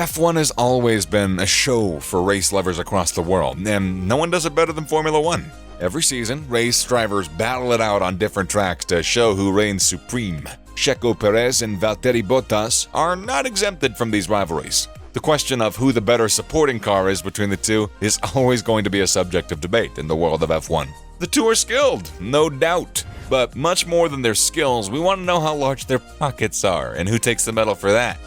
F1 has always been a show for race lovers across the world, and no one does it better than Formula One. Every season, race drivers battle it out on different tracks to show who reigns supreme. Checo Perez and Valtteri Bottas are not exempted from these rivalries. The question of who the better supporting car is between the two is always going to be a subject of debate in the world of F1. The two are skilled, no doubt, but much more than their skills, we want to know how large their pockets are and who takes the medal for that.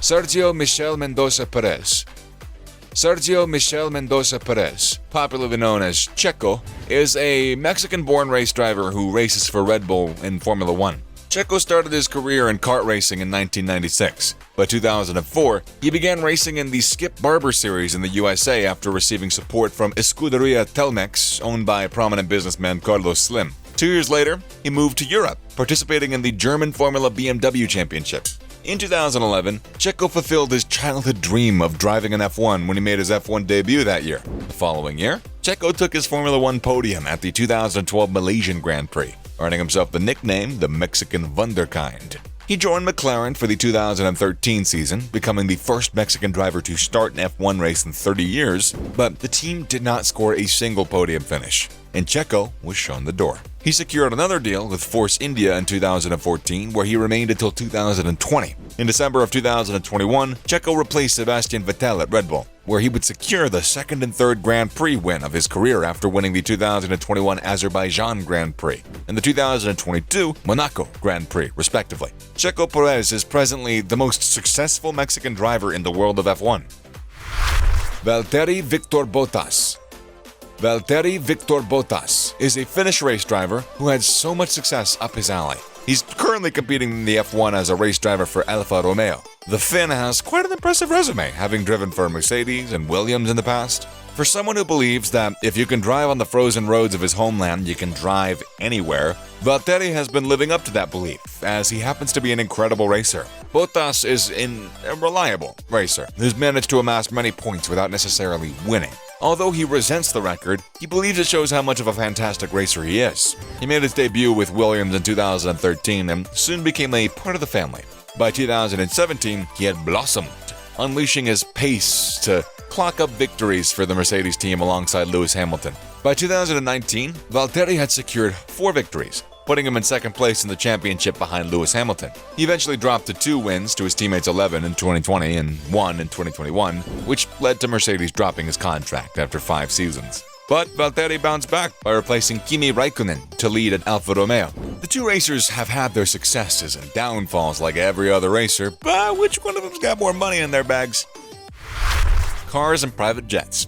Sergio Michel Mendoza Perez. Sergio Michel Mendoza Perez, popularly known as Checo, is a Mexican-born race driver who races for Red Bull in Formula One. Checo started his career in kart racing in 1996. By 2004, he began racing in the Skip Barber Series in the USA after receiving support from Escuderia Telmex, owned by prominent businessman Carlos Slim. 2 years later, he moved to Europe, participating in the German Formula BMW Championship. In 2011, Checo fulfilled his childhood dream of driving an F1 when he made his F1 debut that year. The following year, Checo took his Formula One podium at the 2012 Malaysian Grand Prix, earning himself the nickname the Mexican Wunderkind. He joined McLaren for the 2013 season, becoming the first Mexican driver to start an F1 race in 30 years, but the team did not score a single podium finish, and Checo was shown the door. He secured another deal with Force India in 2014, where he remained until 2020. In December of 2021, Checo replaced Sebastian Vettel at Red Bull, where he would secure the second and third Grand Prix win of his career after winning the 2021 Azerbaijan Grand Prix and the 2022 Monaco Grand Prix, respectively. Checo Perez is presently the most successful Mexican driver in the world of F1. Valtteri Bottas. Valtteri Bottas is a Finnish race driver who had so much success up his alley. He's currently competing in the F1 as a race driver for Alfa Romeo. The Finn has quite an impressive resume, having driven for Mercedes and Williams in the past. For someone who believes that if you can drive on the frozen roads of his homeland, you can drive anywhere, Valtteri has been living up to that belief, as he happens to be an incredible racer. Bottas is a reliable racer who's managed to amass many points without necessarily winning. Although he resents the record, he believes it shows how much of a fantastic racer he is. He made his debut with Williams in 2013 and soon became a part of the family. By 2017, he had blossomed, unleashing his pace to clock up victories for the Mercedes team alongside Lewis Hamilton. By 2019, Valtteri had secured 4 victories, putting him in second place in the championship behind Lewis Hamilton. He eventually dropped to 2 wins to his teammates' 11 in 2020 and 1 in 2021, which led to Mercedes dropping his contract after 5 seasons. But Valtteri bounced back by replacing Kimi Räikkönen to lead at Alfa Romeo. The two racers have had their successes and downfalls like every other racer, but which one of them's got more money in their bags? Cars and private jets.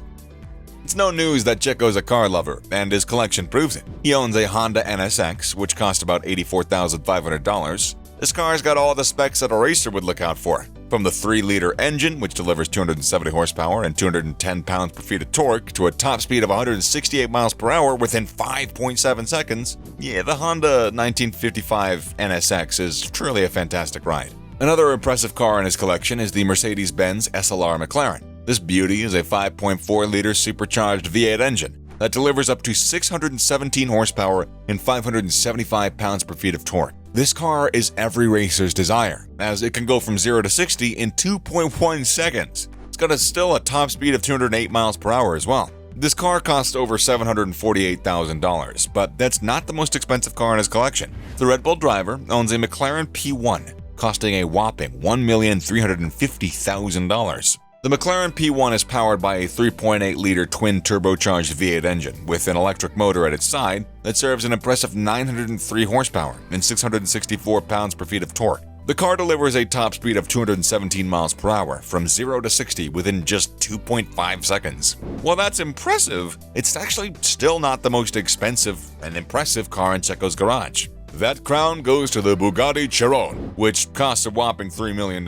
It's no news that Checo's a car lover, and his collection proves it. He owns a Honda NSX, which cost about $84,500. This car's got all the specs that a racer would look out for. From the 3-liter engine, which delivers 270 horsepower and 210 pounds-per-feet of torque, to a top speed of 168 miles per hour within 5.7 seconds. Yeah, the Honda 1955 NSX is truly a fantastic ride. Another impressive car in his collection is the Mercedes-Benz SLR McLaren. This beauty is a 5.4-liter supercharged V8 engine that delivers up to 617 horsepower and 575 pounds-per-feet of torque. This car is every racer's desire, as it can go from 0 to 60 in 2.1 seconds. It's got still a top speed of 208 miles per hour as well. This car costs over $748,000, but that's not the most expensive car in his collection. The Red Bull driver owns a McLaren P1, costing a whopping $1,350,000. The McLaren P1 is powered by a 3.8-liter twin-turbocharged V8 engine with an electric motor at its side that serves an impressive 903 horsepower and 664 pounds-per-feet of torque. The car delivers a top speed of 217 miles per hour from 0 to 60 within just 2.5 seconds. While that's impressive, it's actually still not the most expensive and impressive car in Checo's garage. That crown goes to the Bugatti Chiron, which costs a whopping $3 million.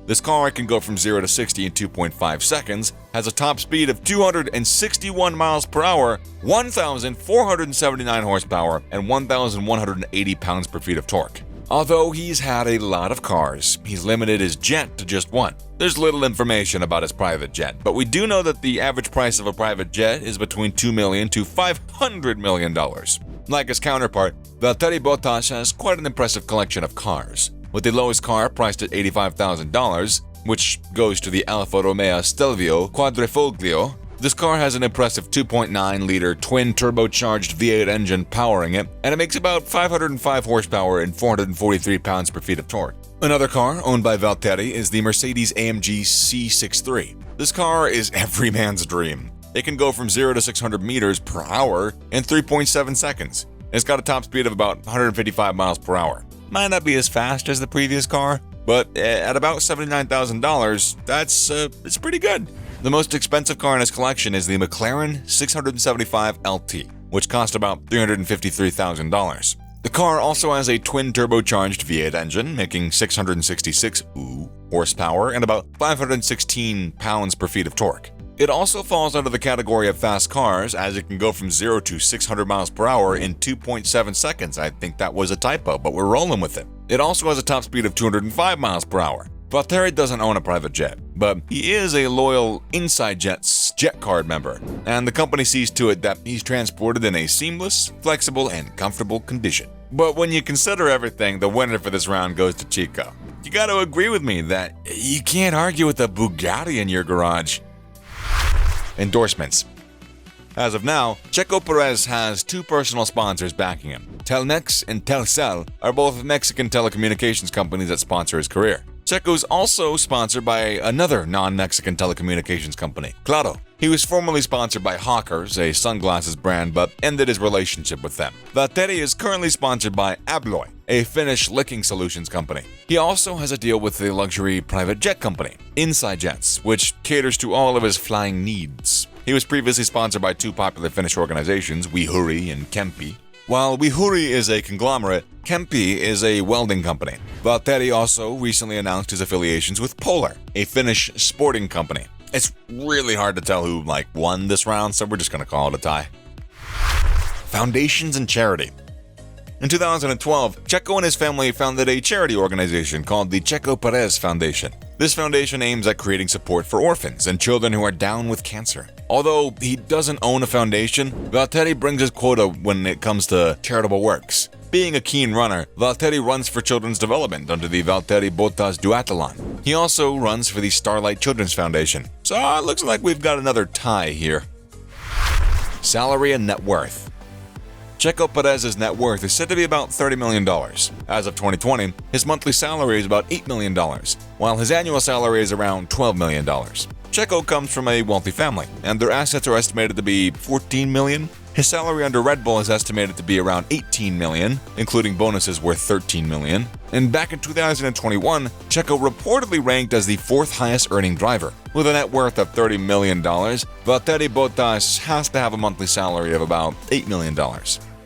This car can go from 0 to 60 in 2.5 seconds, has a top speed of 261 miles per hour, 1,479 horsepower, and 1,180 pounds-per-feet of torque. Although he's had a lot of cars, he's limited his jet to just one. There's little information about his private jet, but we do know that the average price of a private jet is between $2 million to $500 million. Like his counterpart, Valtteri Bottas has quite an impressive collection of cars. with the lowest car priced at $85,000, which goes to the Alfa Romeo Stelvio Quadrifoglio. This car has an impressive 2.9-liter twin-turbocharged V8 engine powering it, and it makes about 505 horsepower and 443 pounds-per-feet of torque. Another car owned by Valtteri is the Mercedes-AMG C63. This car is every man's dream. It can go from 0 to 600 meters per hour in 3.7 seconds. It's got a top speed of about 155 miles per hour. Might not be as fast as the previous car, but at about $79,000, it's pretty good. The most expensive car in his collection is the McLaren 675 LT, which cost about $353,000. The car also has a twin-turbocharged V8 engine, making 666 horsepower and about 516 pounds-per-feet of torque. It also falls under the category of fast cars, as it can go from 0 to 600 miles per hour in 2.7 seconds. I think that was a typo, but we're rolling with it. It also has a top speed of 205 miles per hour. Valtteri doesn't own a private jet, but he is a loyal Inside Jets jet card member, and the company sees to it that he's transported in a seamless, flexible, and comfortable condition. But when you consider everything, the winner for this round goes to Checo. You gotta agree with me that you can't argue with a Bugatti in your garage. Endorsements. As of now, Checo Perez has two personal sponsors backing him. Telmex and Telcel are both Mexican telecommunications companies that sponsor his career. Checo's also sponsored by another non-Mexican telecommunications company, Claro. He was formerly sponsored by Hawkers, a sunglasses brand, but ended his relationship with them. Valtteri is currently sponsored by Abloy, a Finnish licking solutions company. He also has a deal with the luxury private jet company, Inside Jets, which caters to all of his flying needs. He was previously sponsored by two popular Finnish organizations, Wihuri and Kempi. While Wihuri is a conglomerate, Kempi is a welding company. Valtteri also recently announced his affiliations with Polar, a Finnish sporting company. It's really hard to tell who won this round, so we're just going to call it a tie. Foundations and charity. In 2012, Checo and his family founded a charity organization called the Checo Perez Foundation. This foundation aims at creating support for orphans and children who are down with cancer. Although he doesn't own a foundation, Valtteri brings his quota when it comes to charitable works. Being a keen runner, Valtteri runs for children's development under the Valtteri Bottas Duathlon. He also runs for the Starlight Children's Foundation. So it looks like we've got another tie here. Salary and net worth. Checo Perez's net worth is said to be about $30 million. As of 2020, his monthly salary is about $8 million, while his annual salary is around $12 million. Checo comes from a wealthy family, and their assets are estimated to be $14 million. His salary under Red Bull is estimated to be around $18 million, including bonuses worth $13 million. And back in 2021, Checo reportedly ranked as the fourth highest earning driver. With a net worth of $30 million, Valtteri Bottas has to have a monthly salary of about $8 million.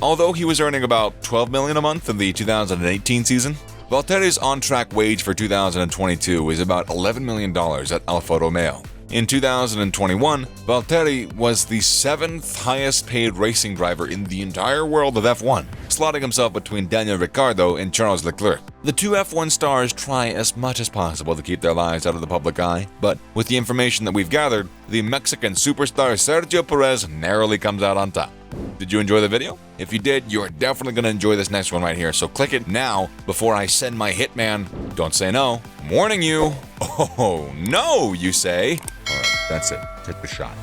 Although he was earning about $12 million a month in the 2018 season, Valtteri's on-track wage for 2022 is about $11 million at Alfa Romeo. In 2021, Valtteri was the seventh highest paid racing driver in the entire world of F1, slotting himself between Daniel Ricciardo and Charles Leclerc. The two F1 stars try as much as possible to keep their lives out of the public eye, but with the information that we've gathered, the Mexican superstar Sergio Perez narrowly comes out on top. Did you enjoy the video? If you did, you're definitely going to enjoy this next one right here, so click it now before I send my hitman. Don't say no. I'm warning you. Oh, no, you say. All right, that's it. Take the shot.